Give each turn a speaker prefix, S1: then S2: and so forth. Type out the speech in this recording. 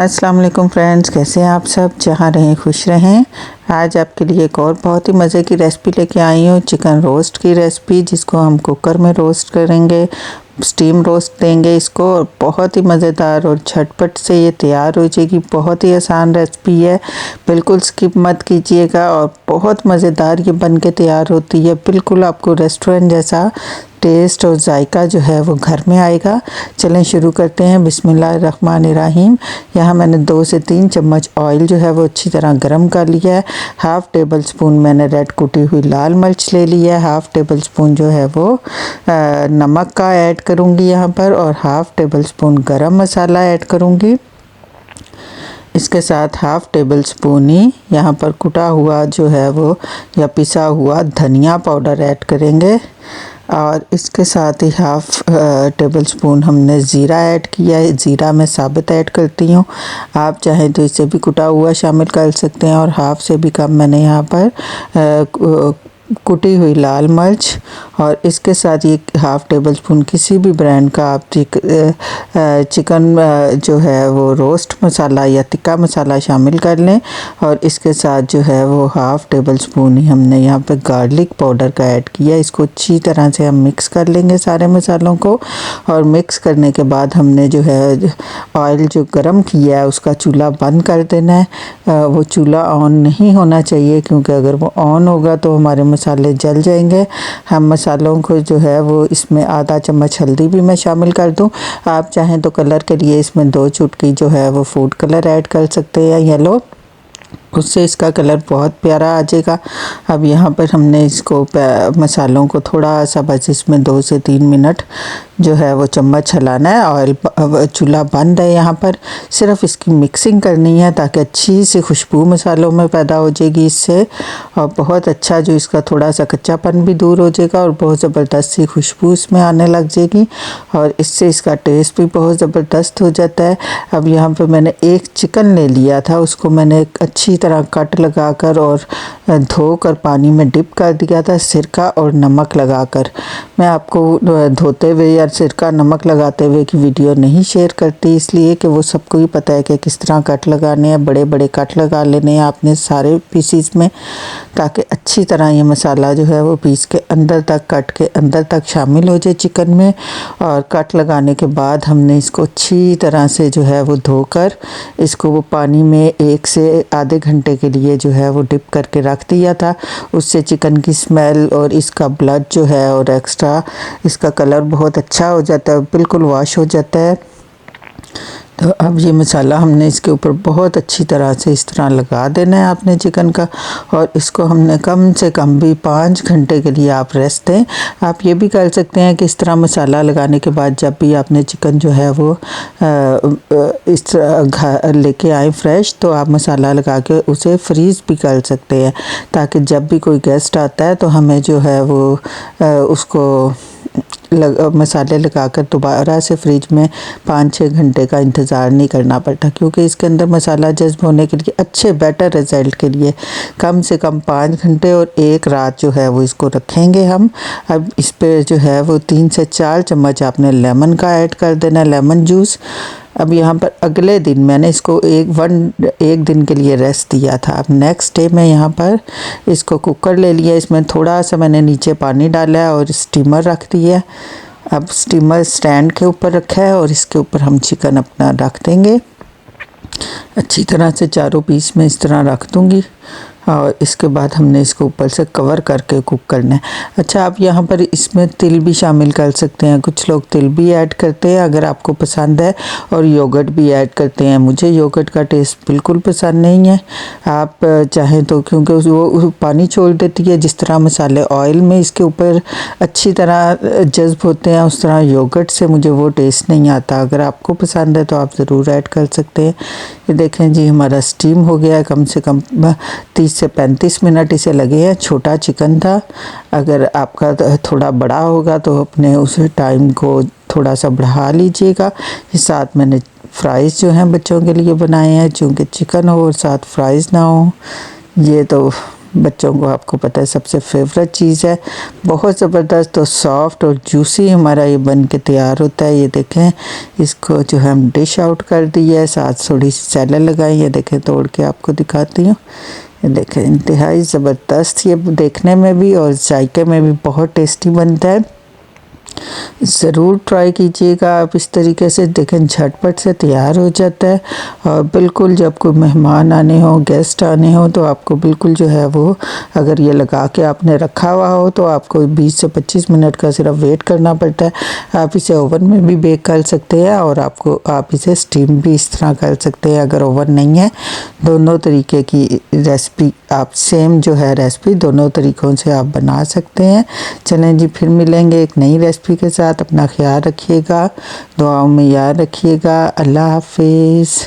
S1: अस्सलाम वालेकुम फ्रेंड्स, कैसे हैं आप सब। जहाँ रहें खुश रहें। आज आपके लिए एक और बहुत ही मज़े की रेसिपी लेके आई हूँ, चिकन रोस्ट की रेसिपी, जिसको हम कुकर में रोस्ट करेंगे, स्टीम रोस्ट देंगे इसको। और बहुत ही मज़ेदार और झटपट से ये तैयार हो जाएगी। बहुत ही आसान रेसिपी है, बिल्कुल स्किप मत कीजिएगा। और बहुत मज़ेदार ये बन के तैयार होती है, बिल्कुल आपको रेस्टोरेंट जैसा टेस्ट और जायका जो है वो घर में आएगा। चलें शुरू करते हैं। बिस्मिल्लाहिर्रहमानिर्रहीम। यहाँ मैंने 2 से 3 चम्मच ऑयल जो है वो अच्छी तरह गरम कर लिया है। हाफ़ टेबल स्पून मैंने रेड कुटी हुई लाल मिर्च ले ली है। हाफ़ टेबल स्पून जो है वो नमक का ऐड करूँगी यहाँ पर, और हाफ़ टेबल स्पून गरम मसाला ऐड करूँगी। इसके साथ हाफ़ टेबल स्पून ही यहाँ पर कुटा हुआ जो है वो या पिसा हुआ धनिया पाउडर ऐड करेंगे। और इसके साथ ही हाफ़ टेबल स्पून हमने ज़ीरा ऐड किया है। ज़ीरा मैं साबित ऐड करती हूँ, आप चाहें तो इसे भी कुटा हुआ शामिल कर सकते हैं। और हाफ़ से भी कम मैंने यहाँ पर कुटी हुई लाल मिर्च, और इसके साथ ये हाफ़ टेबल स्पून किसी भी ब्रांड का आप चिकन जो है वो रोस्ट मसाला या टिक्का मसाला शामिल कर लें। और इसके साथ जो है वो हाफ़ टेबल स्पून ही हमने यहाँ पे गार्लिक पाउडर का ऐड किया। इसको अच्छी तरह से हम मिक्स कर लेंगे सारे मसालों को। और मिक्स करने के बाद हमने जो है ऑयल जो गरम किया है उसका चूल्हा बंद कर देना है। वो चूल्हा ऑन नहीं होना चाहिए, क्योंकि अगर वो ऑन होगा तो हमारे मसाले जल जाएंगे। हम मसालों को जो है वो इसमें आधा चम्मच हल्दी भी मैं शामिल कर दूं। आप चाहें तो कलर के लिए इसमें 2 चुटकी जो है वो फूड कलर ऐड कर सकते हैं, येलो, उससे इसका कलर बहुत प्यारा आ जाएगा। अब यहाँ पर हमने इसको मसालों को थोड़ा सा बस इसमें 2 से 3 मिनट जो है वो चम्मच हिलाना है। ऑयल चूल्हा बंद है, यहाँ पर सिर्फ इसकी मिक्सिंग करनी है ताकि अच्छी सी खुशबू मसालों में पैदा हो जाएगी इससे। और बहुत अच्छा जो इसका थोड़ा सा कच्चापन भी दूर हो जाएगा और बहुत ज़बरदस्त सी खुशबू इसमें आने लग जाएगी, और इससे इसका टेस्ट भी बहुत ज़बरदस्त हो जाता है। अब यहाँ पर मैंने एक चिकन ले लिया था, उसको मैंने अच्छी तरह कट लगाकर और धोकर पानी में डिप कर दिया था, सिरका और नमक लगाकर। मैं आपको धोते हुए या सिरका नमक लगाते हुए की वीडियो नहीं शेयर करती, इसलिए कि वो सबको ही पता है कि किस तरह कट लगाने हैं। बड़े बड़े कट लगा लेने हैं आपने सारे पीसीस में, ताकि अच्छी तरह ये मसाला जो है वो पीस के अंदर तक, कट के अंदर तक शामिल हो जाए चिकन में। और कट लगाने के बाद हमने इसको अच्छी तरह से जो है वो धोकर इसको वो पानी में 1 से आधे घंटे के लिए जो है वो डिप करके रख दिया था। उससे चिकन की स्मेल और इसका ब्लड जो है और एक्स्ट्रा इसका कलर बहुत अच्छा हो जाता है, बिल्कुल वॉश हो जाता है। तो अब ये मसाला हमने इसके ऊपर बहुत अच्छी तरह से इस तरह लगा देना है आपने चिकन का। और इसको हमने कम से कम भी 5 घंटे के लिए आप रेस्ट दें। आप ये भी कर सकते हैं कि इस तरह मसाला लगाने के बाद जब भी आपने चिकन जो है वो इस तरह लेके आए फ्रेश, तो आप मसाला लगा के उसे फ्रीज़ भी कर सकते हैं, ताकि जब भी कोई गेस्ट आता है तो हमें जो है वो उसको मसाले लगाकर दोबारा से फ्रिज में 5-6 घंटे का इंतज़ार नहीं करना पड़ता, क्योंकि इसके अंदर मसाला जज्ब होने के लिए अच्छे बेटर रिज़ल्ट के लिए कम से कम 5 घंटे और 1 रात जो है वो इसको रखेंगे हम। अब इस पे जो है वो 3 से 4 चम्मच आपने लेमन का ऐड कर देना, लेमन जूस। अब यहाँ पर अगले दिन मैंने इसको एक दिन के लिए रेस्ट दिया था। अब नेक्स्ट डे मैं यहाँ पर इसको कुकर ले लिया, इसमें थोड़ा सा मैंने नीचे पानी डाला है और स्टीमर रख दिया। अब स्टीमर स्टैंड के ऊपर रखा है और इसके ऊपर हम चिकन अपना रख देंगे। अच्छी तरह से चारों पीस में इस तरह रख दूँगी, और इसके बाद हमने इसको ऊपर से कवर करके कुक करना है। अच्छा, आप यहाँ पर इसमें तिल भी शामिल कर सकते हैं, कुछ लोग तिल भी ऐड करते हैं अगर आपको पसंद है, और योगर्ट भी ऐड करते हैं। मुझे योगर्ट का टेस्ट बिल्कुल पसंद नहीं है। आप चाहें तो, क्योंकि वो पानी छोड़ देती है, जिस तरह मसाले ऑयल में इसके ऊपर अच्छी तरह जज्ब होते हैं, उस तरह योगर्ट से मुझे वो टेस्ट नहीं आता। अगर आपको पसंद है तो आप ज़रूर ऐड कर सकते हैं। ये देखें जी, हमारा स्टीम हो गया है, कम से कम 30 से 35 मिनट इसे लगे हैं। छोटा चिकन था, अगर आपका थोड़ा बड़ा होगा तो अपने उस टाइम को थोड़ा सा बढ़ा लीजिएगा। साथ मैंने फ्राइज़ जो हैं बच्चों के लिए बनाए हैं, चूँकि चिकन हो और साथ फ्राइज़ ना हो। ये तो बच्चों को आपको पता है सबसे फेवरेट चीज़ है। बहुत ज़बरदस्त और सॉफ्ट और जूसी हमारा ये बन के तैयार होता है। ये देखें, इसको जो है हम डिश आउट कर दी है, साथ थोड़ी सी सैलड लगाई है। देखें, तोड़ के आपको दिखाती हूँ। ये देखें, इंतहाई ज़बरदस्त ये देखने में भी और जायके में भी बहुत टेस्टी बनता है। ज़रूर ट्राई कीजिएगा आप इस तरीके से। देखें, झटपट से तैयार हो जाता है और बिल्कुल जब कोई मेहमान आने हो, गेस्ट आने हो, तो आपको बिल्कुल जो है वो, अगर ये लगा के आपने रखा हुआ हो तो आपको 20 से 25 मिनट का सिर्फ वेट करना पड़ता है। आप इसे ओवन में भी बेक कर सकते हैं और आप इसे स्टीम भी इस तरह कर सकते हैं अगर ओवन नहीं है। दोनों तरीके की रेसिपी आप सेम जो है रेसिपी दोनों तरीक़ों से आप बना सकते हैं। चलें जी, फिर मिलेंगे एक नई रेसिपी के साथ। अपना ख्याल रखिएगा, दुआओं में याद रखिएगा। अल्लाह हाफिज़।